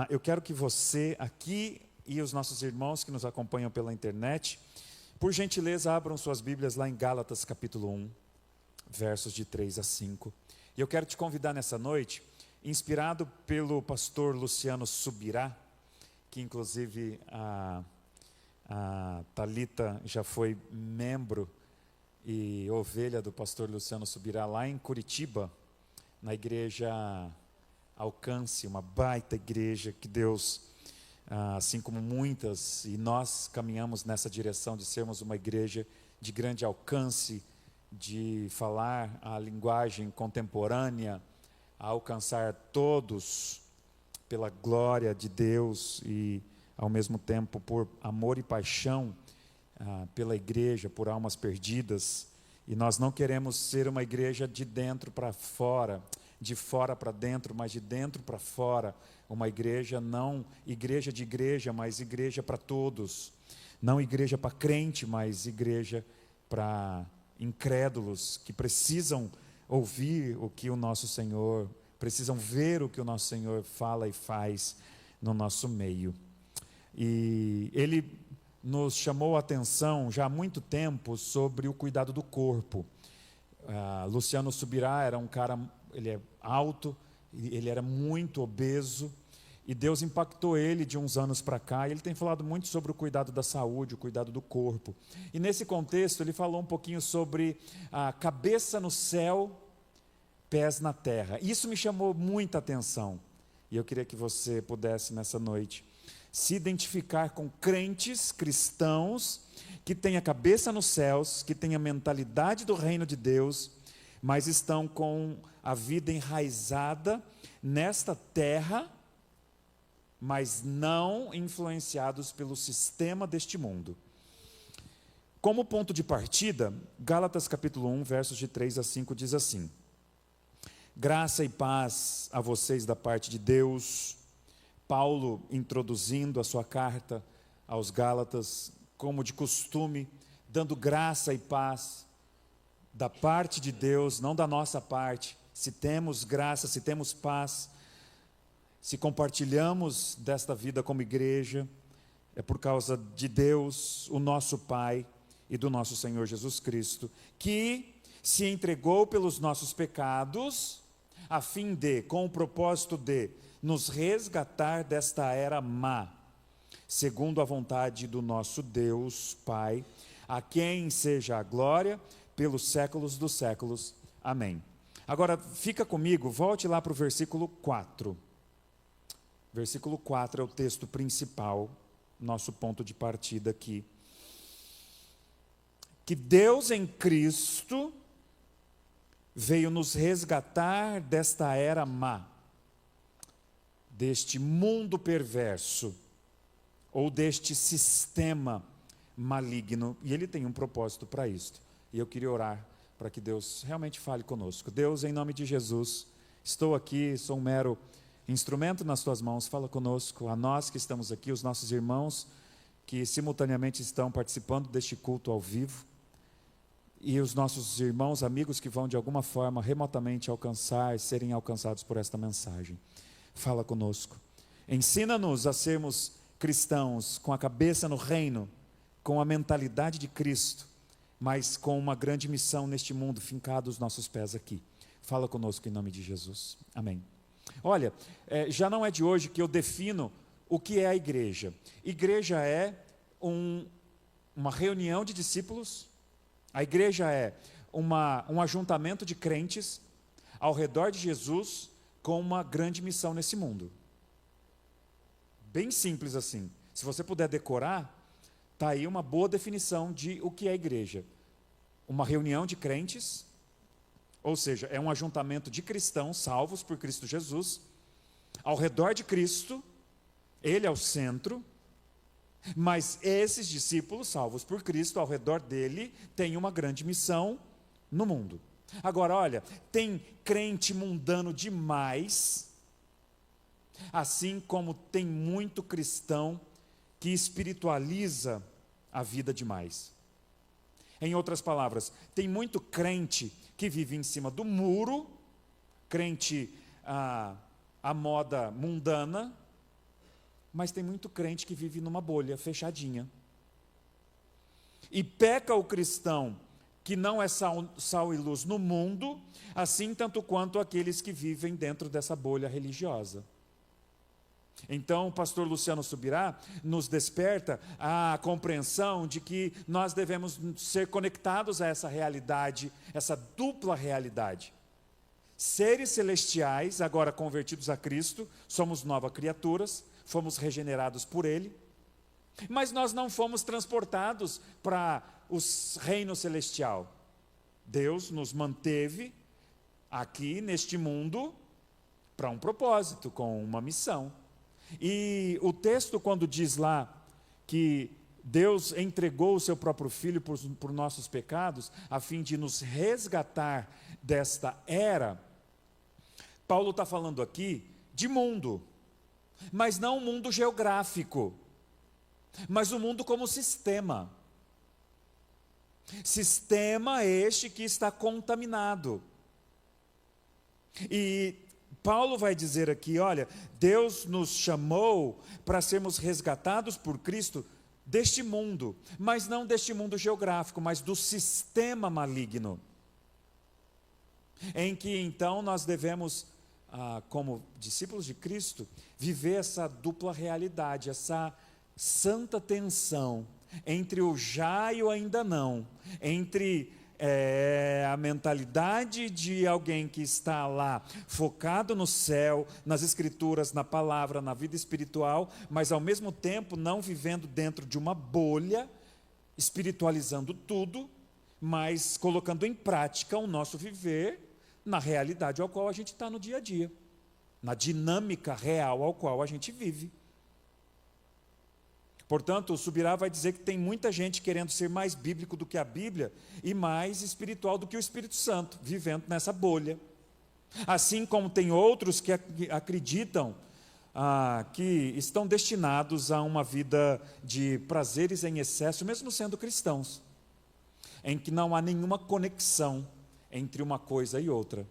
Eu quero que você aqui e os nossos irmãos que nos acompanham pela internet, por gentileza, abram suas Bíblias lá em Gálatas capítulo 1, versos de 3 a 5. E eu quero te convidar nessa noite, inspirado pelo pastor Luciano Subirá, que inclusive a Thalita já foi membro e ovelha do pastor Luciano Subirá lá em Curitiba, na igreja Alcance, uma baita igreja que Deus, assim como muitas, e nós caminhamos nessa direção de sermos uma igreja de grande alcance, de falar a linguagem contemporânea, a alcançar todos pela glória de Deus e ao mesmo tempo por amor e paixão pela igreja, por almas perdidas. E nós não queremos ser uma igreja de dentro para fora, de fora para dentro, mas de dentro para fora. Uma igreja, não igreja de igreja, mas igreja para todos. Não igreja para crente, mas igreja para incrédulos que precisam ouvir o que o nosso Senhor, precisam ver o que o nosso Senhor fala e faz no nosso meio. E Ele nos chamou a atenção já há muito tempo sobre o cuidado do corpo. Luciano Subirá era um cara, ele é alto, ele era muito obeso, e Deus impactou ele de uns anos para cá, e ele tem falado muito sobre o cuidado da saúde, o cuidado do corpo. E nesse contexto ele falou um pouquinho sobre a cabeça no céu, pés na terra. Isso me chamou muita atenção, e eu queria que você pudesse nessa noite se identificar com crentes cristãos que têm a cabeça nos céus, que têm a mentalidade do reino de Deus, mas estão com a vida enraizada nesta terra, mas não influenciados pelo sistema deste mundo. Como ponto de partida, Gálatas capítulo 1, versos de 3 a 5 diz assim: graça e paz a vocês da parte de Deus. Paulo introduzindo a sua carta aos Gálatas, como de costume, dando graça e paz da parte de Deus, não da nossa parte. Se temos graça, se temos paz, se compartilhamos desta vida como igreja, é por causa de Deus, o nosso Pai, e do nosso Senhor Jesus Cristo, que se entregou pelos nossos pecados, a fim de, com o propósito de nos resgatar desta era má, segundo a vontade do nosso Deus Pai, a quem seja a glória pelos séculos dos séculos. Amém. Agora, fica comigo, volte lá para o versículo 4. Versículo 4 é o texto principal, nosso ponto de partida aqui. Que Deus em Cristo veio nos resgatar desta era má, deste mundo perverso, ou deste sistema maligno, e Ele tem um propósito para isto, e eu queria orar para que Deus realmente fale conosco. Deus, em nome de Jesus, estou aqui, sou um mero instrumento nas Tuas mãos, fala conosco, a nós que estamos aqui, os nossos irmãos que simultaneamente estão participando deste culto ao vivo, e os nossos irmãos, amigos que vão de alguma forma remotamente alcançar, serem alcançados por esta mensagem. Fala conosco, ensina-nos a sermos cristãos com a cabeça no reino, com a mentalidade de Cristo, mas com uma grande missão neste mundo, fincado os nossos pés aqui. Fala conosco em nome de Jesus, amém. Olha, já não é de hoje que eu defino o que é a igreja. Igreja é uma reunião de discípulos, a igreja é um ajuntamento de crentes ao redor de Jesus, com uma grande missão nesse mundo. Bem simples assim. Se você puder decorar, está aí uma boa definição de o que é a igreja. Uma reunião de crentes, ou seja, é um ajuntamento de cristãos salvos por Cristo Jesus, ao redor de Cristo, Ele é o centro, mas esses discípulos salvos por Cristo, ao redor dele, têm uma grande missão no mundo. Agora, olha, tem crente mundano demais, assim como tem muito cristão que espiritualiza a vida demais. Em outras palavras, tem muito crente que vive em cima do muro, crente à moda mundana, Mas tem muito crente que vive numa bolha fechadinha. E peca o cristão que não é sal e luz no mundo, assim tanto quanto aqueles que vivem dentro dessa bolha religiosa. Então, o pastor Luciano Subirá nos desperta a compreensão de que nós devemos ser conectados a essa realidade, essa dupla realidade. Seres celestiais, agora convertidos a Cristo, somos novas criaturas, fomos regenerados por Ele, mas nós não fomos transportados para o reino celestial. Deus nos manteve aqui neste mundo para um propósito, com uma missão. E o texto, quando diz lá que Deus entregou o seu próprio Filho por nossos pecados, a fim de nos resgatar desta era, Paulo está falando aqui de mundo, mas não um mundo geográfico, mas o mundo como sistema. Sistema este que está contaminado. E Paulo vai dizer aqui, olha, Deus nos chamou para sermos resgatados por Cristo deste mundo, mas não deste mundo geográfico, mas do sistema maligno, em que então nós devemos, como discípulos de Cristo, viver essa dupla realidade, essa santa tensão entre o já e o ainda não, entre a mentalidade de alguém que está lá focado no céu, nas escrituras, na palavra, na vida espiritual, mas ao mesmo tempo não vivendo dentro de uma bolha, espiritualizando tudo, mas colocando em prática o nosso viver na realidade ao qual a gente está no dia a dia, na dinâmica real ao qual a gente vive. Portanto, o Subirá vai dizer que tem muita gente querendo ser mais bíblico do que a Bíblia e mais espiritual do que o Espírito Santo, vivendo nessa bolha. Assim como tem outros que acreditam que estão destinados a uma vida de prazeres em excesso, mesmo sendo cristãos, em que não há nenhuma conexão entre uma coisa e outra.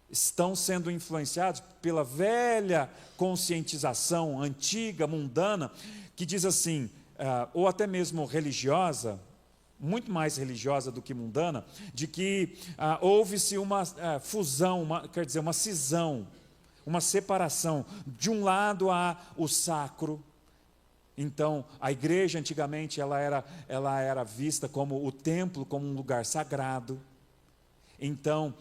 Estão sendo influenciados pela velha conscientização antiga, mundana, que diz assim, ou até mesmo religiosa, muito mais religiosa do que mundana, de que houve-se uma fusão, quer dizer, uma cisão, uma separação. De um lado há o sacro. Então, a igreja antigamente ela era vista como o templo, como um lugar sagrado. Então,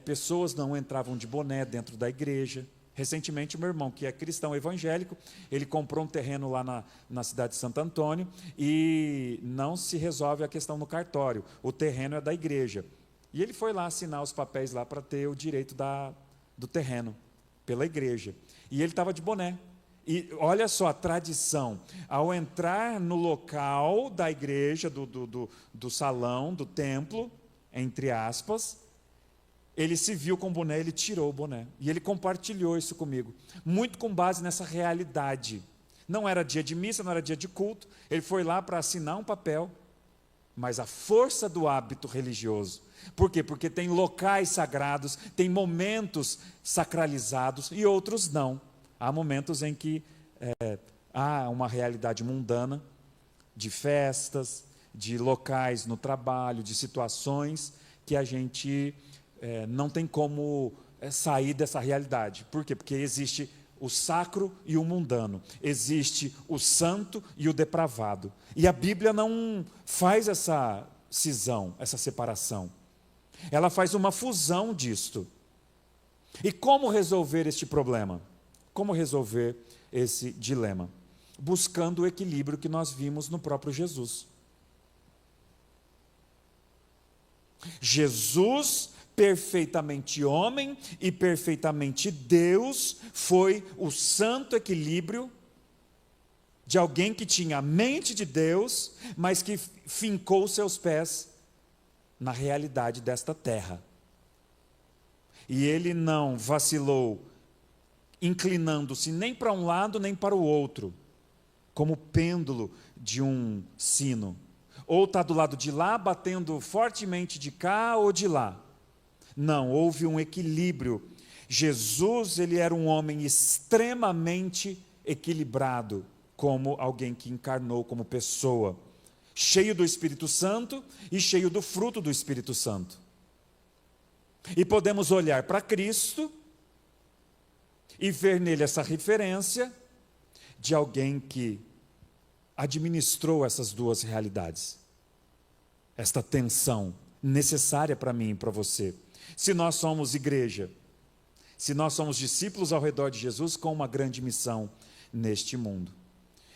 pessoas não entravam de boné dentro da igreja. Recentemente, meu irmão, que é cristão evangélico, ele comprou um terreno lá na cidade de Santo Antônio e não se resolve a questão no cartório. O terreno é da igreja. E ele foi lá assinar os papéis lá para ter o direito do terreno, pela igreja. E ele estava de boné. E olha só a tradição. Ao entrar no local da igreja, do salão, do templo, entre aspas, ele se viu com o boné, ele tirou o boné. E ele compartilhou isso comigo. Muito com base nessa realidade. Não era dia de missa, não era dia de culto. Ele foi lá para assinar um papel. Mas a força do hábito religioso. Por quê? Porque tem locais sagrados, tem momentos sacralizados e outros não. Há momentos em que há uma realidade mundana, de festas, de locais no trabalho, de situações que a gente não tem como sair dessa realidade. Por quê? Porque existe o sacro e o mundano, existe o santo e o depravado. E a Bíblia não faz essa cisão, essa separação. Ela faz uma fusão disto. E como resolver este problema? Como resolver esse dilema? Buscando o equilíbrio que nós vimos no próprio Jesus. Jesus, perfeitamente homem e perfeitamente Deus, foi o santo equilíbrio de alguém que tinha a mente de Deus, mas que fincou seus pés na realidade desta terra. E ele não vacilou, inclinando-se nem para um lado nem para o outro, como o pêndulo de um sino. Ou está do lado de lá, batendo fortemente de cá ou de lá. Não, houve um equilíbrio. Jesus, ele era um homem extremamente equilibrado como alguém que encarnou como pessoa, cheio do Espírito Santo e cheio do fruto do Espírito Santo. E podemos olhar para Cristo e ver nele essa referência de alguém que administrou essas duas realidades, esta tensão necessária para mim e para você. Se nós somos igreja, se nós somos discípulos ao redor de Jesus com uma grande missão neste mundo.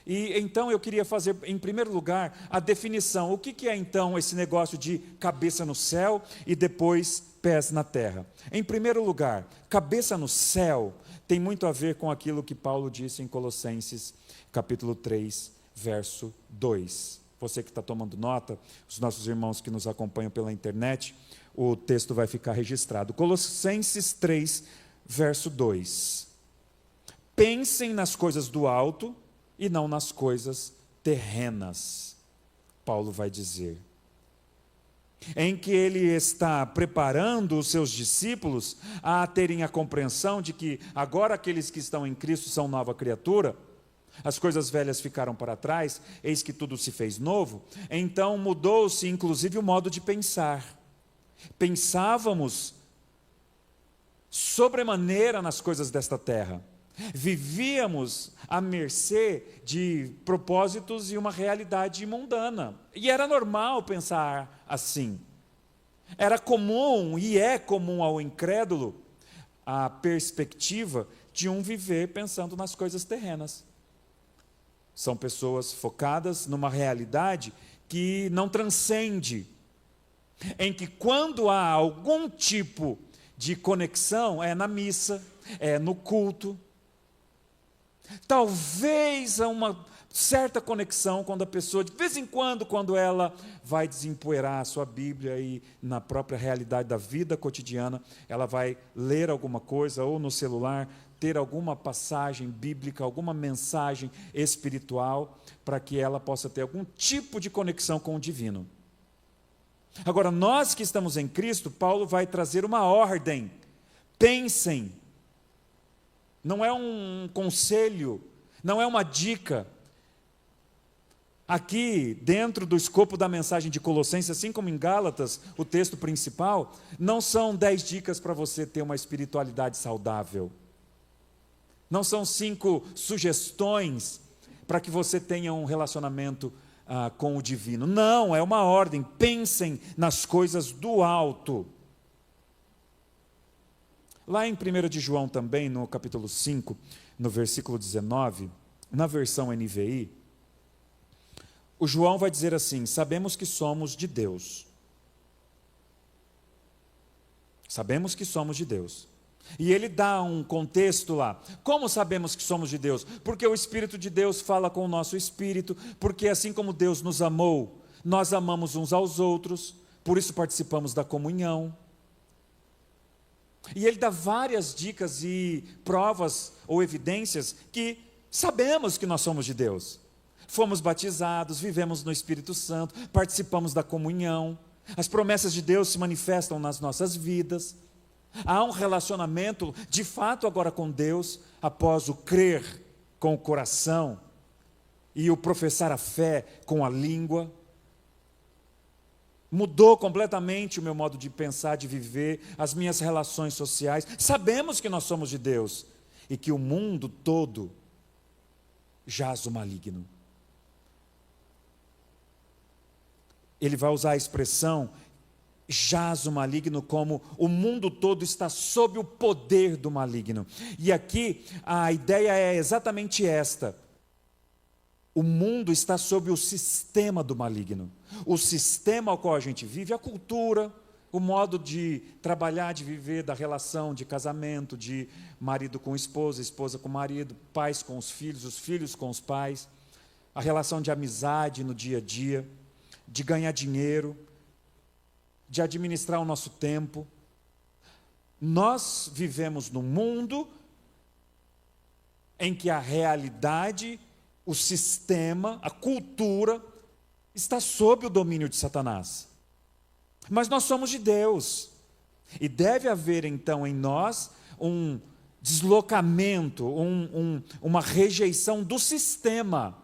E então eu queria fazer, em primeiro lugar, a definição. O que é então esse negócio de cabeça no céu e depois pés na terra? Em primeiro lugar, cabeça no céu tem muito a ver com aquilo que Paulo disse em Colossenses, capítulo 3, verso 2. Você que está tomando nota, os nossos irmãos que nos acompanham pela internet, o texto vai ficar registrado. Colossenses 3, verso 2. Pensem nas coisas do alto e não nas coisas terrenas, Paulo vai dizer. Em que ele está preparando os seus discípulos a terem a compreensão de que agora aqueles que estão em Cristo são nova criatura, as coisas velhas ficaram para trás, eis que tudo se fez novo. Então mudou-se inclusive o modo de pensar. Pensávamos sobremaneira nas coisas desta terra. Vivíamos à mercê de propósitos e uma realidade mundana. E era normal pensar assim. Era comum e é comum ao incrédulo a perspectiva de um viver pensando nas coisas terrenas. São pessoas focadas numa realidade que não transcende, em que quando há algum tipo de conexão é na missa, é no culto. Talvez há uma certa conexão quando a pessoa, de vez em quando ela vai desempoeirar a sua Bíblia e na própria realidade da vida cotidiana, ela vai ler alguma coisa ou no celular, ter alguma passagem bíblica, alguma mensagem espiritual, para que ela possa ter algum tipo de conexão com o divino. Agora, nós que estamos em Cristo, Paulo vai trazer uma ordem. Pensem. Não é um conselho, não é uma dica. Aqui, dentro do escopo da mensagem de Colossenses, assim como em Gálatas, o texto principal, não são 10 dicas para você ter uma espiritualidade saudável. Não são 5 sugestões para que você tenha um relacionamento com o divino. Não, é uma ordem. Pensem nas coisas do alto. Lá em 1 de João também, no capítulo 5, no versículo 19, na versão NVI, o João vai dizer assim: sabemos que somos de Deus. Sabemos que somos de Deus. E ele dá um contexto lá. Como sabemos que somos de Deus? Porque o Espírito de Deus fala com o nosso espírito, porque assim como Deus nos amou, nós amamos uns aos outros, por isso participamos da comunhão. E ele dá várias dicas e provas ou evidências que sabemos que nós somos de Deus. Fomos batizados, vivemos no Espírito Santo, participamos da comunhão, as promessas de Deus se manifestam nas nossas vidas. Há um relacionamento de fato agora com Deus, após o crer com o coração e o professar a fé com a língua. Mudou completamente o meu modo de pensar, de viver, as minhas relações sociais. Sabemos que nós somos de Deus e que o mundo todo jaz o maligno. Ele vai usar a expressão jaz o maligno como o mundo todo está sob o poder do maligno. E aqui a ideia é exatamente esta. O mundo está sob o sistema do maligno. O sistema ao qual a gente vive, a cultura, o modo de trabalhar, de viver, da relação de casamento, de marido com esposa, esposa com marido, pais com os filhos com os pais, a relação de amizade no dia a dia, de ganhar dinheiro, de administrar o nosso tempo. Nós vivemos num mundo em que a realidade, o sistema, a cultura está sob o domínio de Satanás. Mas nós somos de Deus. E deve haver então em nós um deslocamento, uma rejeição do sistema,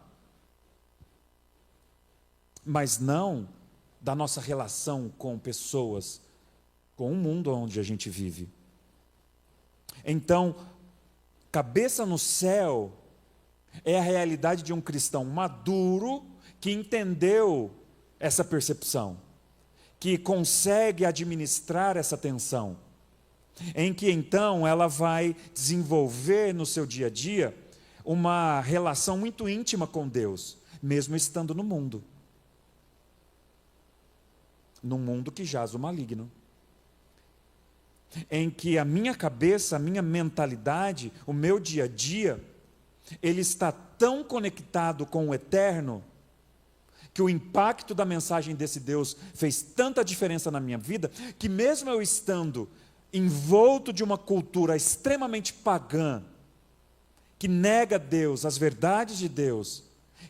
mas não da nossa relação com pessoas, com o mundo onde a gente vive. Então, cabeça no céu é a realidade de um cristão maduro que entendeu essa percepção, que consegue administrar essa tensão, em que então ela vai desenvolver no seu dia a dia uma relação muito íntima com Deus, mesmo estando no mundo. Num mundo que jaz o maligno. Em que a minha cabeça, a minha mentalidade, o meu dia a dia, ele está tão conectado com o eterno, que o impacto da mensagem desse Deus fez tanta diferença na minha vida, que mesmo eu estando envolto de uma cultura extremamente pagã, que nega Deus, as verdades de Deus,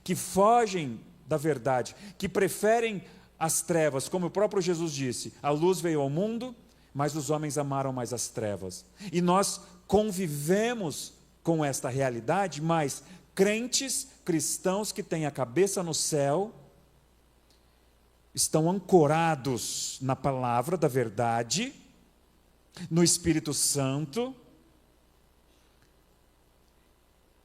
que fogem da verdade, que preferem as trevas, como o próprio Jesus disse, a luz veio ao mundo, mas os homens amaram mais as trevas. E nós convivemos com esta realidade, mas crentes, cristãos que têm a cabeça no céu, estão ancorados na palavra da verdade, no Espírito Santo,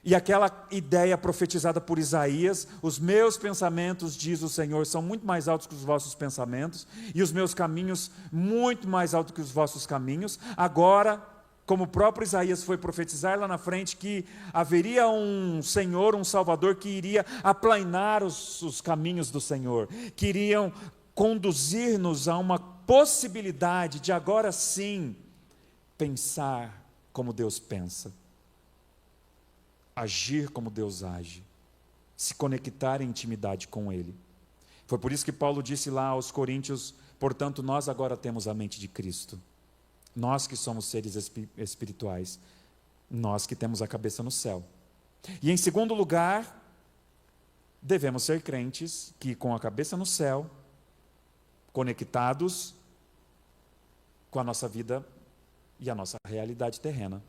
e aquela ideia profetizada por Isaías, os meus pensamentos, diz o Senhor, são muito mais altos que os vossos pensamentos, e os meus caminhos muito mais altos que os vossos caminhos. Agora, como o próprio Isaías foi profetizar lá na frente, que haveria um Senhor, um Salvador, que iria aplanar os caminhos do Senhor, que iriam conduzir-nos a uma possibilidade de agora sim pensar como Deus pensa, agir como Deus age, se conectar em intimidade com Ele. Foi por isso que Paulo disse lá aos Coríntios: portanto, nós agora temos a mente de Cristo. Nós que somos seres espirituais, nós que temos a cabeça no céu. E em segundo lugar, devemos ser crentes que com a cabeça no céu, conectados com a nossa vida e a nossa realidade terrena.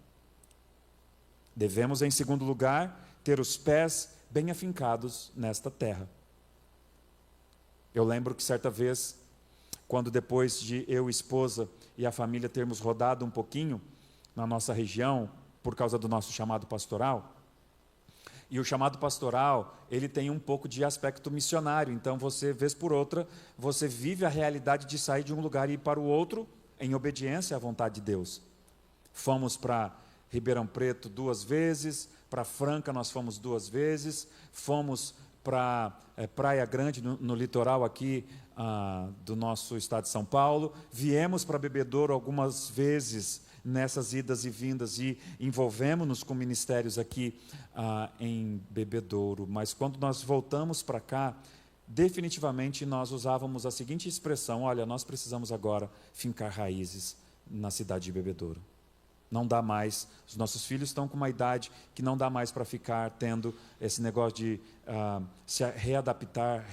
Devemos, em segundo lugar, ter os pés bem afincados nesta terra. Eu lembro que certa vez, quando depois de eu, esposa e a família termos rodado um pouquinho na nossa região, por causa do nosso chamado pastoral, e o chamado pastoral, ele tem um pouco de aspecto missionário, então você, vez por outra, você vive a realidade de sair de um lugar e ir para o outro, em obediência à vontade de Deus. Fomos para Ribeirão Preto 2 vezes, para Franca nós fomos 2 vezes, fomos para Praia Grande, no litoral aqui do nosso estado de São Paulo, viemos para Bebedouro algumas vezes nessas idas e vindas e envolvemos-nos com ministérios aqui em Bebedouro, mas quando nós voltamos para cá, definitivamente nós usávamos a seguinte expressão: olha, nós precisamos agora fincar raízes na cidade de Bebedouro. Não dá mais, os nossos filhos estão com uma idade que não dá mais para ficar tendo esse negócio de se readaptar,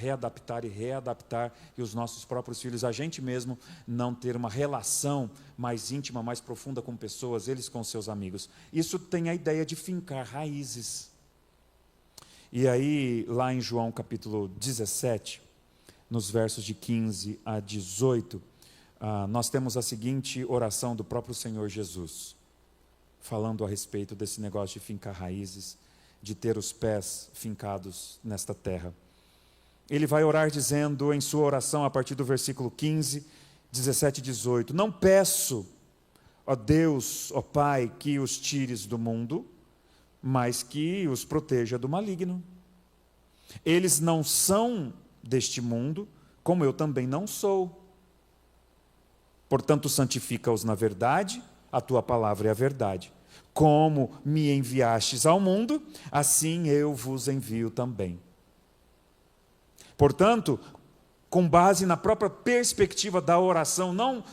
e os nossos próprios filhos, a gente mesmo, não ter uma relação mais íntima, mais profunda com pessoas, eles com seus amigos. Isso tem a ideia de fincar raízes. E aí, lá em João capítulo 17, nos versos de 15 a 18, nós temos a seguinte oração do próprio Senhor Jesus, falando a respeito desse negócio de fincar raízes, de ter os pés fincados nesta terra. Ele vai orar dizendo em sua oração, a partir do versículo 15, 17 e 18, não peço, ó Deus, ó Pai, que os tires do mundo, mas que os proteja do maligno. Eles não são deste mundo, como eu também não sou. Portanto, santifica-os na verdade, a tua palavra é a verdade. Como me enviastes ao mundo, assim eu vos envio também. Portanto, com base na própria perspectiva da oração, não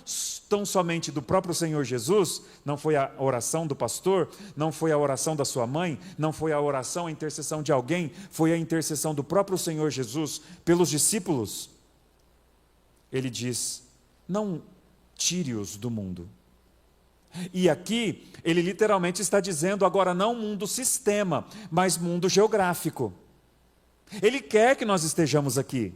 tão somente do próprio Senhor Jesus, não foi a oração do pastor, não foi a oração da sua mãe, não foi a oração, a intercessão de alguém, foi a intercessão do próprio Senhor Jesus pelos discípulos. Ele diz: não tire-os do mundo, E aqui, ele literalmente está dizendo agora não mundo sistema, mas mundo geográfico. Ele quer que nós estejamos aqui,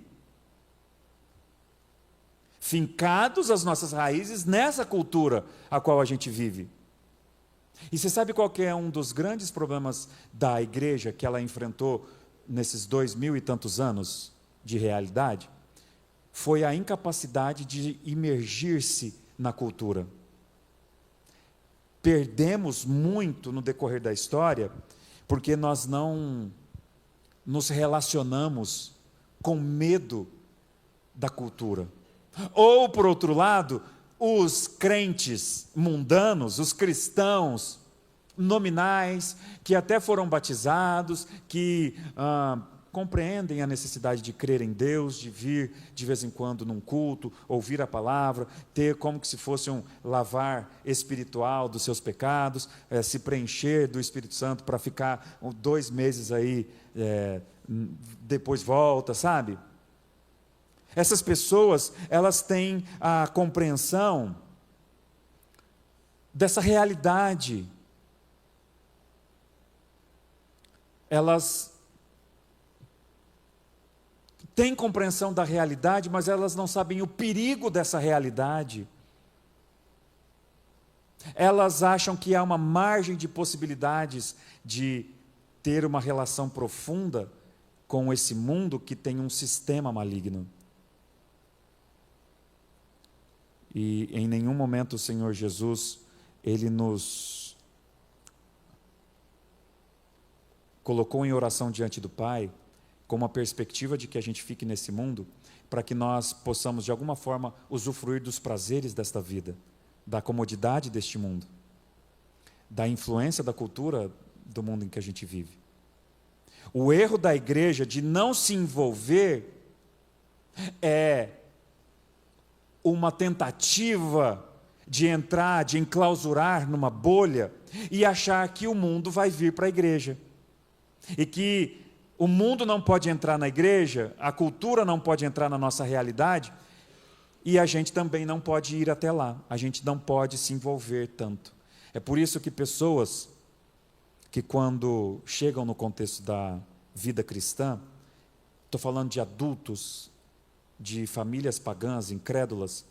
fincados as nossas raízes nessa cultura a qual a gente vive. E você sabe qual que é um dos grandes problemas da igreja que ela enfrentou nesses 2000 e tantos anos de realidade? Foi a incapacidade de imergir-se na cultura. Perdemos muito no decorrer da história, porque nós não nos relacionamos com medo da cultura. Ou, por outro lado, os crentes mundanos, os cristãos nominais, que até foram batizados, que compreendem a necessidade de crer em Deus, de vir de vez em quando num culto, ouvir a palavra, ter como que se fosse um lavar espiritual dos seus pecados, se preencher do Espírito Santo para ficar 2 meses aí, depois volta, sabe? Essas pessoas, elas têm a compreensão dessa realidade. Elas têm compreensão da realidade, mas elas não sabem o perigo dessa realidade. Elas acham que há uma margem de possibilidades de ter uma relação profunda com esse mundo que tem um sistema maligno. E em nenhum momento o Senhor Jesus, Ele nos colocou em oração diante do Pai, com uma perspectiva de que a gente fique nesse mundo, para que nós possamos de alguma forma usufruir dos prazeres desta vida, da comodidade deste mundo, da influência da cultura do mundo em que a gente vive. O erro da igreja de não se envolver é uma tentativa de entrar, de enclausurar numa bolha e achar que o mundo vai vir para a igreja. E que o mundo não pode entrar na igreja, a cultura não pode entrar na nossa realidade, e a gente também não pode ir até lá, a gente não pode se envolver tanto. É por isso que pessoas que quando chegam no contexto da vida cristã, estou falando de adultos, de famílias pagãs, incrédulas,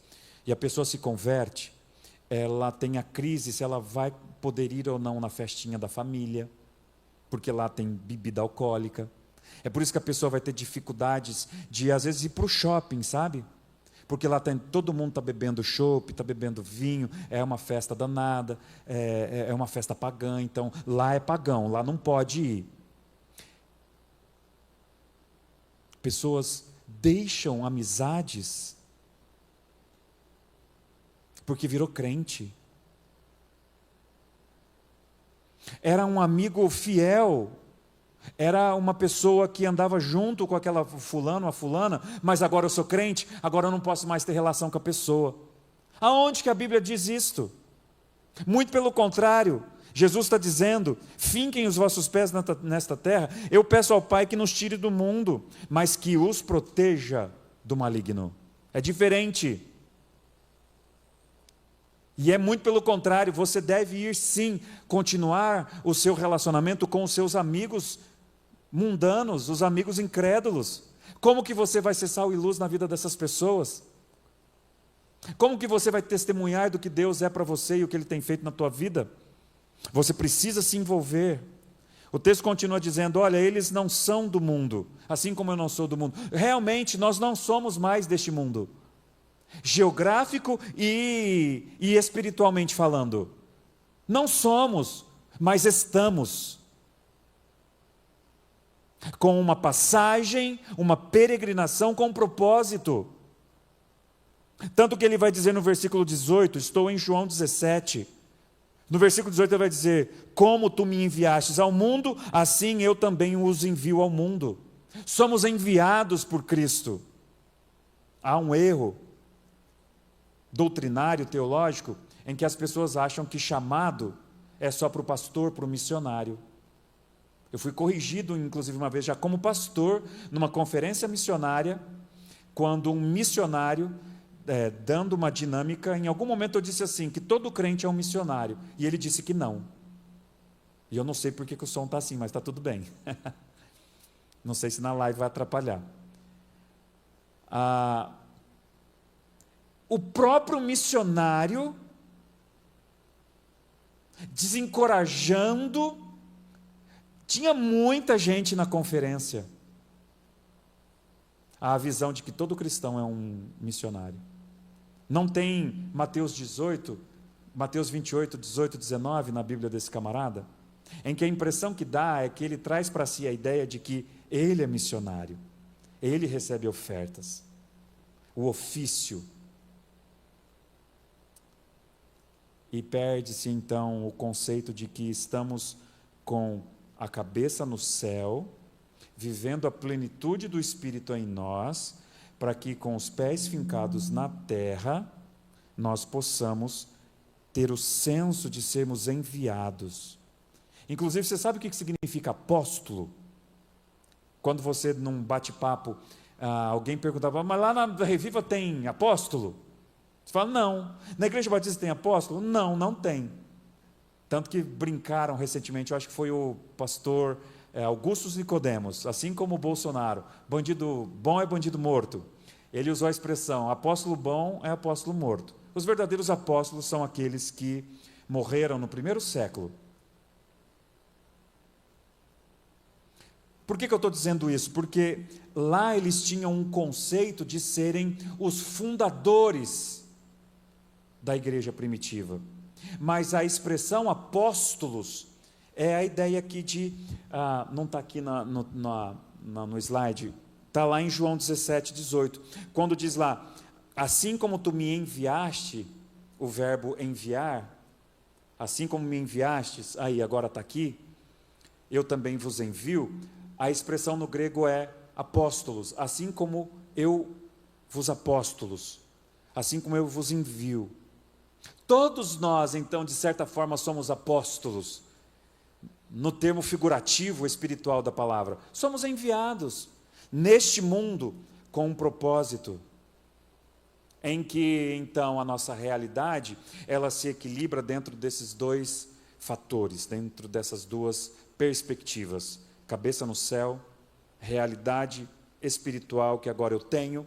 e a pessoa se converte, ela tem a crise se ela vai poder ir ou não na festinha da família, porque lá tem bebida alcoólica. É por isso que a pessoa vai ter dificuldades de, às vezes, ir para o shopping, sabe? Porque lá todo mundo está bebendo chopp, está bebendo vinho, é uma festa danada, é uma festa pagã, então lá é pagão, lá não pode ir. Pessoas deixam amizades porque virou crente. Era um amigo fiel, era uma pessoa que andava junto com aquela fulano, a fulana, mas agora eu sou crente, agora eu não posso mais ter relação com a pessoa. Aonde que a Bíblia diz isto? Muito pelo contrário, Jesus está dizendo, finquem os vossos pés nesta terra, eu peço ao Pai que nos tire do mundo, mas que os proteja do maligno. É diferente. E é muito pelo contrário, você deve ir sim, continuar o seu relacionamento com os seus amigos mundanos, os amigos incrédulos. Como que você vai ser sal e luz na vida dessas pessoas? Como que você vai testemunhar do que Deus é para você e o que Ele tem feito na tua vida? Você precisa se envolver. O texto continua dizendo, olha, eles não são do mundo, assim como eu não sou do mundo. Realmente, nós não somos mais deste mundo. Geográfico e espiritualmente falando. Não somos, mas estamos. Com uma passagem, uma peregrinação com propósito. Tanto que ele vai dizer no versículo 18, estou em João 17. No versículo 18 ele vai dizer, como tu me enviastes ao mundo, assim eu também os envio ao mundo. Somos enviados por Cristo. Há um erro doutrinário, teológico, em que as pessoas acham que chamado é só para o pastor, para o missionário. Eu fui corrigido, inclusive, uma vez já como pastor, numa conferência missionária, quando um missionário dando uma dinâmica. Em algum momento eu disse assim, que todo crente é um missionário, e ele disse que não. E eu não sei por que o som está assim, mas está tudo bem. Não sei se na live vai atrapalhar. O próprio missionário desencorajando. Tinha muita gente na conferência. A visão de que todo cristão é um missionário. Não tem Mateus 28, 18, 19 na Bíblia desse camarada? Em que a impressão que dá é que ele traz para si a ideia de que ele é missionário. Ele recebe ofertas. O ofício. E perde-se então o conceito de que estamos com a cabeça no céu, vivendo a plenitude do Espírito em nós, para que com os pés fincados na terra, nós possamos ter o senso de sermos enviados. Inclusive, você sabe o que significa apóstolo? Quando você, num bate-papo, alguém perguntava, mas lá na Reviva tem apóstolo? Você fala, não. Na Igreja Batista tem apóstolo? Não, não tem. Tanto que brincaram recentemente, eu acho que foi o pastor Augusto Nicodemos, assim como o Bolsonaro, bandido bom é bandido morto. Ele usou a expressão, apóstolo bom é apóstolo morto. Os verdadeiros apóstolos são aqueles que morreram no primeiro século. Por que eu estou dizendo isso? Porque lá eles tinham um conceito de serem os fundadores da igreja primitiva. Mas a expressão apóstolos é a ideia aqui de... não está aqui no slide, está lá em João 17, 18. Quando diz lá, assim como tu me enviaste, o verbo enviar, assim como me enviastes, aí agora está aqui, eu também vos envio. A expressão no grego é apóstolos, assim como eu vos apóstolos, assim como eu vos envio. Todos nós, então, de certa forma, somos apóstolos, no termo figurativo espiritual da palavra. Somos enviados neste mundo com um propósito, em que, então, a nossa realidade, ela se equilibra dentro desses dois fatores, dentro dessas duas perspectivas. Cabeça no céu, realidade espiritual que agora eu tenho,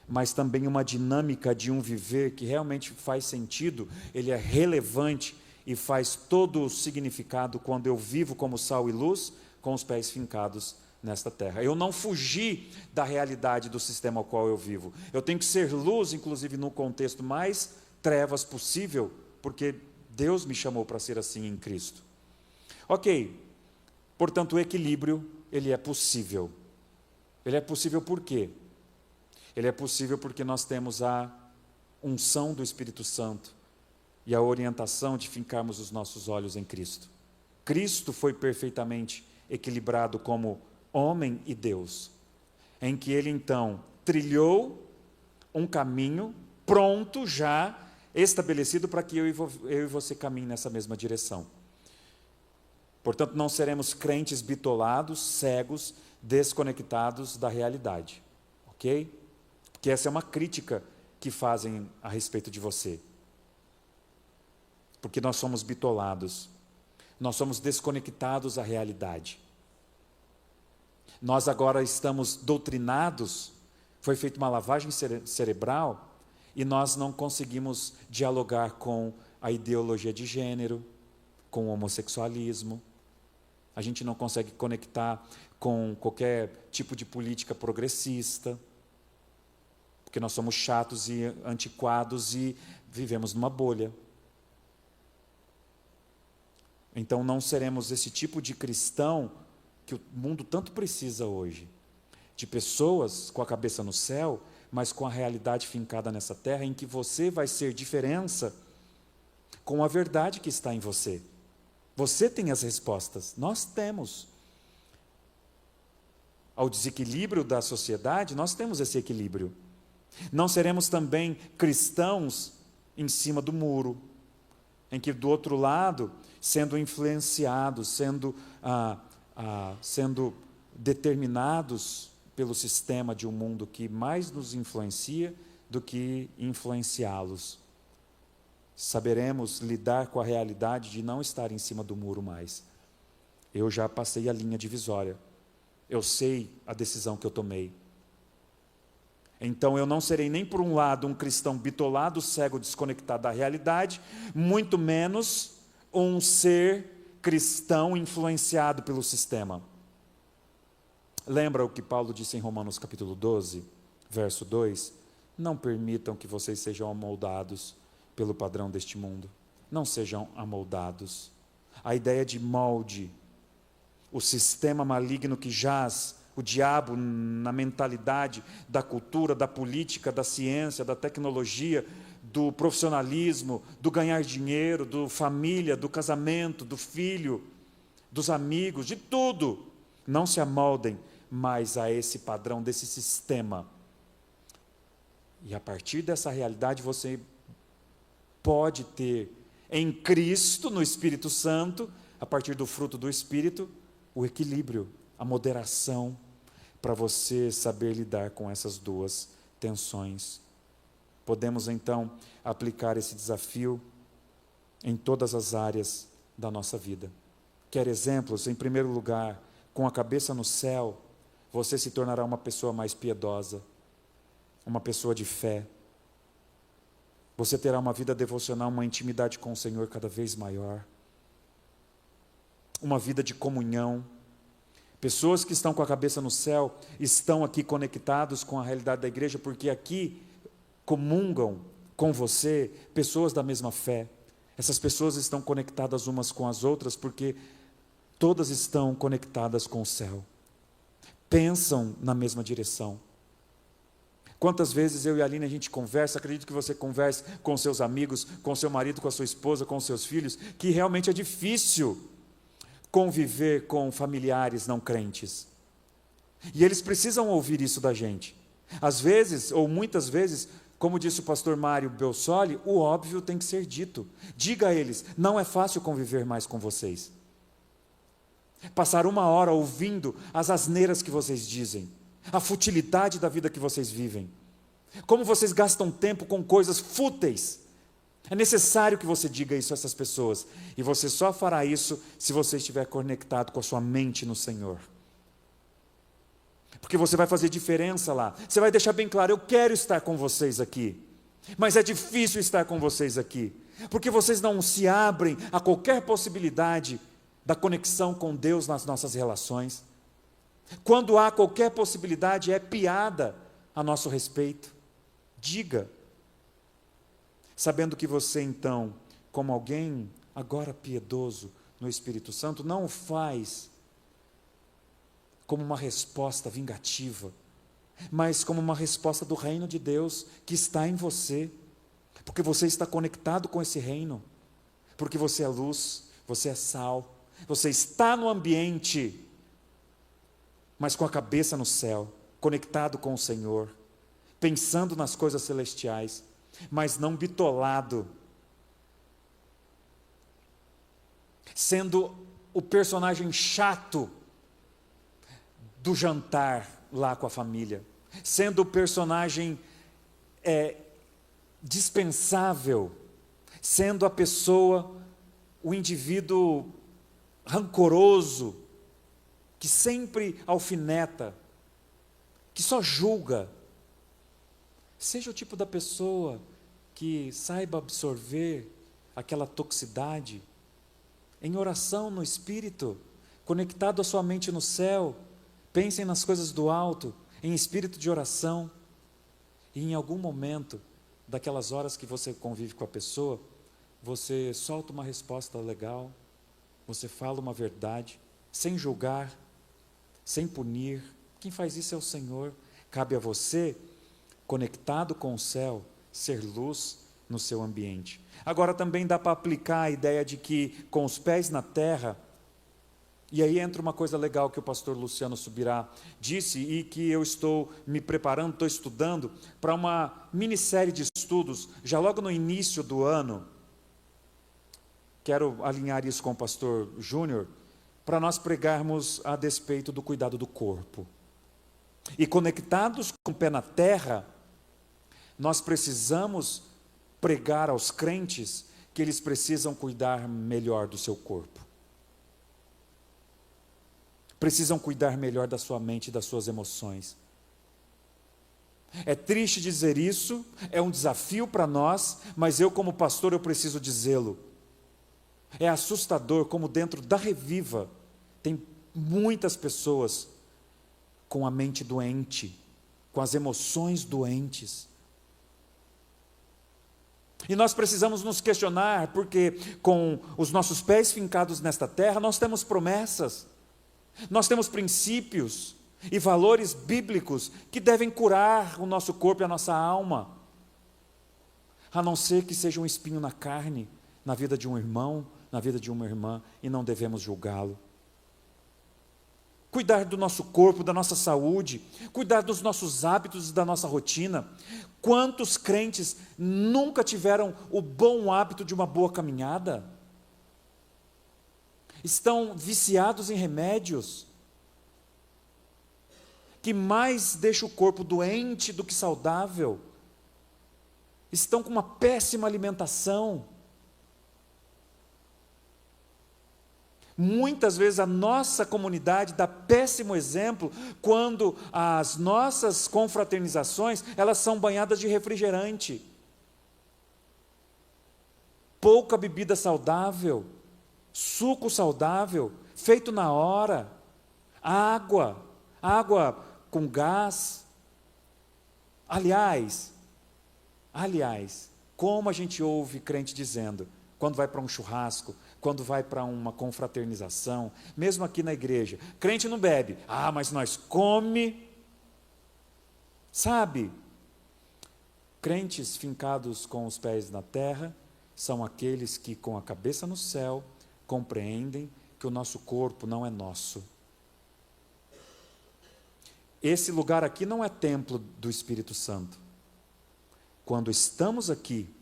mas também uma dinâmica de um viver que realmente faz sentido, ele é relevante e faz todo o significado quando eu vivo como sal e luz, com os pés fincados nesta terra. Eu não fugi da realidade do sistema ao qual eu vivo. Eu tenho que ser luz, inclusive no contexto mais trevas possível, porque Deus me chamou para ser assim em Cristo. Ok, portanto o equilíbrio, ele é possível. Ele é possível por quê? Ele é possível porque nós temos a unção do Espírito Santo e a orientação de fincarmos os nossos olhos em Cristo. Cristo foi perfeitamente equilibrado como homem e Deus, em que ele então trilhou um caminho pronto, já estabelecido para que eu e você caminhem nessa mesma direção. Portanto, não seremos crentes bitolados, cegos, desconectados da realidade, ok? Porque essa é uma crítica que fazem a respeito de você. Porque nós somos bitolados, nós somos desconectados da realidade. Nós agora estamos doutrinados, foi feita uma lavagem cerebral, e nós não conseguimos dialogar com a ideologia de gênero, com o homossexualismo. A gente não consegue conectar com qualquer tipo de política progressista, porque nós somos chatos e antiquados e vivemos numa bolha. Então não seremos esse tipo de cristão que o mundo tanto precisa hoje, de pessoas com a cabeça no céu, mas com a realidade fincada nessa terra, em que você vai ser diferença com a verdade que está em você. Você tem as respostas, nós temos. Ao desequilíbrio da sociedade, nós temos esse equilíbrio. Não seremos também cristãos em cima do muro, em que do outro lado, sendo influenciados, sendo determinados pelo sistema de um mundo que mais nos influencia do que influenciá-los. Saberemos lidar com a realidade de não estar em cima do muro mais. Eu já passei a linha divisória. Eu sei a decisão que eu tomei. Então eu não serei nem por um lado um cristão bitolado, cego, desconectado da realidade, muito menos um ser cristão influenciado pelo sistema. Lembra o que Paulo disse em Romanos capítulo 12, verso 2? Não permitam que vocês sejam amoldados pelo padrão deste mundo. Não sejam amoldados. A ideia de molde, o sistema maligno que jaz, o diabo na mentalidade da cultura, da política, da ciência, da tecnologia, do profissionalismo, do ganhar dinheiro, do família, do casamento, do filho, dos amigos, de tudo. Não se amoldem mais a esse padrão, desse sistema. E a partir dessa realidade você pode ter em Cristo, no Espírito Santo, a partir do fruto do Espírito, o equilíbrio, a moderação, para você saber lidar com essas duas tensões. Podemos então aplicar esse desafio em todas as áreas da nossa vida. Quer exemplos? Em primeiro lugar, com a cabeça no céu, você se tornará uma pessoa mais piedosa, uma pessoa de fé. Você terá uma vida devocional, uma intimidade com o Senhor cada vez maior. Uma vida de comunhão. Pessoas que estão com a cabeça no céu estão aqui conectados com a realidade da igreja, porque aqui comungam com você pessoas da mesma fé. Essas pessoas estão conectadas umas com as outras porque todas estão conectadas com o céu. Pensam na mesma direção. Quantas vezes eu e a Aline a gente conversa, acredito que você converse com seus amigos, com seu marido, com a sua esposa, com seus filhos, que realmente é difícil conviver com familiares não crentes. E eles precisam ouvir isso da gente. Às vezes, ou muitas vezes, como disse o pastor Mário Belsolli, o óbvio tem que ser dito. Diga a eles, não é fácil conviver mais com vocês. Passar uma hora ouvindo as asneiras que vocês dizem, a futilidade da vida que vocês vivem, como vocês gastam tempo com coisas fúteis. É necessário que você diga isso a essas pessoas, e você só fará isso se você estiver conectado com a sua mente no Senhor. Porque você vai fazer diferença lá, você vai deixar bem claro, eu quero estar com vocês aqui, mas é difícil estar com vocês aqui, porque vocês não se abrem a qualquer possibilidade da conexão com Deus nas nossas relações. Quando há qualquer possibilidade, é piada a nosso respeito. Diga, sabendo que você então, como alguém agora piedoso no Espírito Santo, não o faz como uma resposta vingativa, mas como uma resposta do reino de Deus que está em você, porque você está conectado com esse reino, porque você é luz, você é sal, você está no ambiente, mas com a cabeça no céu, conectado com o Senhor, pensando nas coisas celestiais, mas não bitolado, sendo o personagem chato do jantar lá com a família, sendo o personagem dispensável, sendo a pessoa, o indivíduo rancoroso, que sempre alfineta, que só julga. Seja o tipo da pessoa que saiba absorver aquela toxicidade em oração no Espírito, conectado à sua mente no céu. Pensem nas coisas do alto, em espírito de oração, e em algum momento, daquelas horas que você convive com a pessoa, você solta uma resposta legal, você fala uma verdade, sem julgar, sem punir. Quem faz isso é o Senhor. Cabe a você, conectado com o céu, ser luz no seu ambiente. Agora também dá para aplicar a ideia de que com os pés na terra, e aí entra uma coisa legal que o pastor Luciano Subirá disse e que eu estou me preparando, estou estudando para uma minissérie de estudos, já logo no início do ano. Quero alinhar isso com o pastor Júnior, para nós pregarmos a despeito do cuidado do corpo. E conectados com o pé na terra, nós precisamos pregar aos crentes que eles precisam cuidar melhor do seu corpo. Precisam cuidar melhor da sua mente e das suas emoções. É triste dizer isso, é um desafio para nós, mas eu como pastor eu preciso dizê-lo. É assustador como dentro da Reviva tem muitas pessoas com a mente doente, com as emoções doentes. E nós precisamos nos questionar, porque com os nossos pés fincados nesta terra, nós temos promessas, nós temos princípios e valores bíblicos que devem curar o nosso corpo e a nossa alma, a não ser que seja um espinho na carne, na vida de um irmão, na vida de uma irmã, e não devemos julgá-lo. Cuidar do nosso corpo, da nossa saúde, cuidar dos nossos hábitos e da nossa rotina. Quantos crentes nunca tiveram o bom hábito de uma boa caminhada? Estão viciados em remédios, que mais deixa o corpo doente do que saudável. Estão com uma péssima alimentação. Muitas vezes a nossa comunidade dá péssimo exemplo quando as nossas confraternizações, elas são banhadas de refrigerante. Pouca bebida saudável, suco saudável, feito na hora, água com gás. Aliás, como a gente ouve crente dizendo, quando vai para um churrasco, quando vai para uma confraternização, mesmo aqui na igreja, crente não bebe, mas nós come. Sabe, crentes fincados com os pés na terra, são aqueles que com a cabeça no céu, compreendem que o nosso corpo não é nosso. Esse lugar aqui não é templo do Espírito Santo. Quando estamos aqui,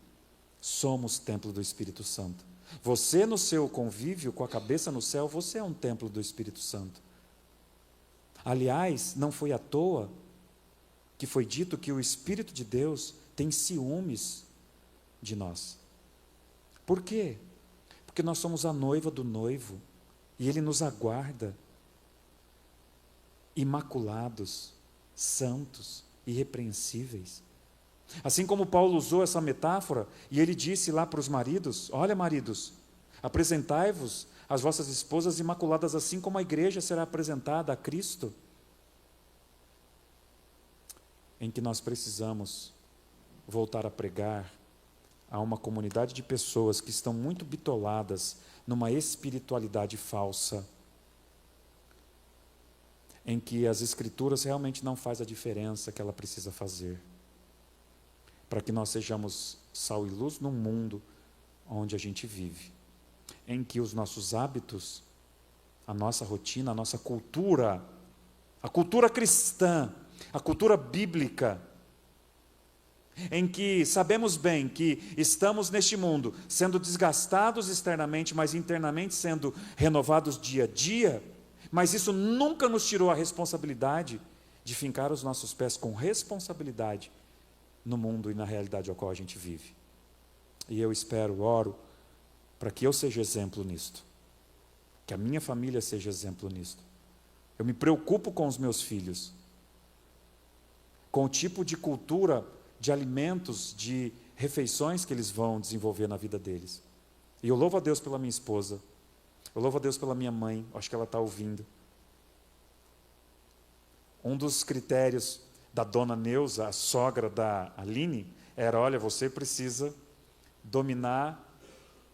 somos templo do Espírito Santo. Você no seu convívio, com a cabeça no céu, você é um templo do Espírito Santo. Aliás, não foi à toa que foi dito que o Espírito de Deus tem ciúmes de nós. Por quê? Porque nós somos a noiva do noivo, e Ele nos aguarda, imaculados, santos, irrepreensíveis. Assim como Paulo usou essa metáfora, e ele disse lá para os maridos, olha maridos, apresentai-vos as vossas esposas imaculadas, assim como a igreja será apresentada a Cristo, em que nós precisamos voltar a pregar a uma comunidade de pessoas que estão muito bitoladas numa espiritualidade falsa, em que as Escrituras realmente não fazem a diferença que ela precisa fazer, para que nós sejamos sal e luz num mundo onde a gente vive, em que os nossos hábitos, a nossa rotina, a nossa cultura, a cultura cristã, a cultura bíblica, em que sabemos bem que estamos neste mundo sendo desgastados externamente, mas internamente sendo renovados dia a dia, mas isso nunca nos tirou a responsabilidade de fincar os nossos pés com responsabilidade no mundo e na realidade ao qual a gente vive. E eu espero, oro, para que eu seja exemplo nisto, que a minha família seja exemplo nisto. Eu me preocupo com os meus filhos, com o tipo de cultura, de alimentos, de refeições que eles vão desenvolver na vida deles. E eu louvo a Deus pela minha esposa, eu louvo a Deus pela minha mãe, acho que ela está ouvindo. Um dos critérios da dona Neuza, a sogra da Aline, era, olha, você precisa dominar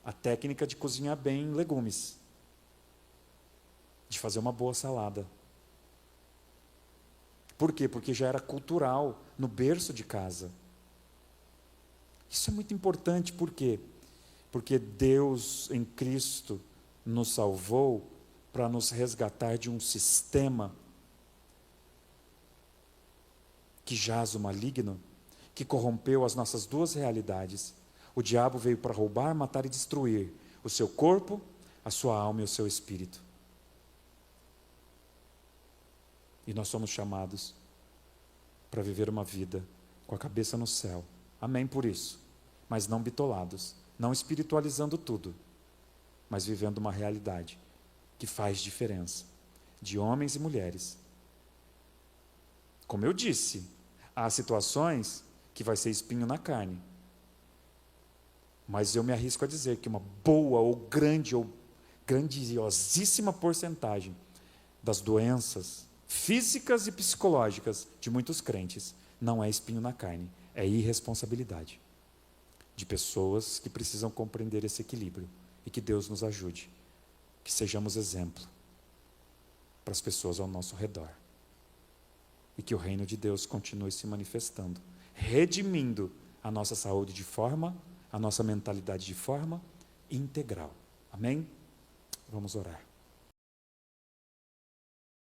a técnica de cozinhar bem legumes, de fazer uma boa salada. Por quê? Porque já era cultural, no berço de casa. Isso é muito importante, por quê? Porque Deus em Cristo nos salvou para nos resgatar de um sistema que jaz o maligno, que corrompeu as nossas duas realidades. O diabo veio para roubar, matar e destruir o seu corpo, a sua alma e o seu espírito. E nós somos chamados para viver uma vida com a cabeça no céu, Amém por isso. Mas não bitolados, não espiritualizando tudo, mas vivendo uma realidade que faz diferença, de homens e mulheres. Como eu disse, há situações que vai ser espinho na carne, mas eu me arrisco a dizer que uma boa ou grandiosíssima porcentagem das doenças físicas e psicológicas de muitos crentes não é espinho na carne, é irresponsabilidade de pessoas que precisam compreender esse equilíbrio, e que Deus nos ajude, que sejamos exemplo para as pessoas ao nosso redor, e que o reino de Deus continue se manifestando, redimindo a nossa saúde a nossa mentalidade de forma integral. Amém? Vamos orar.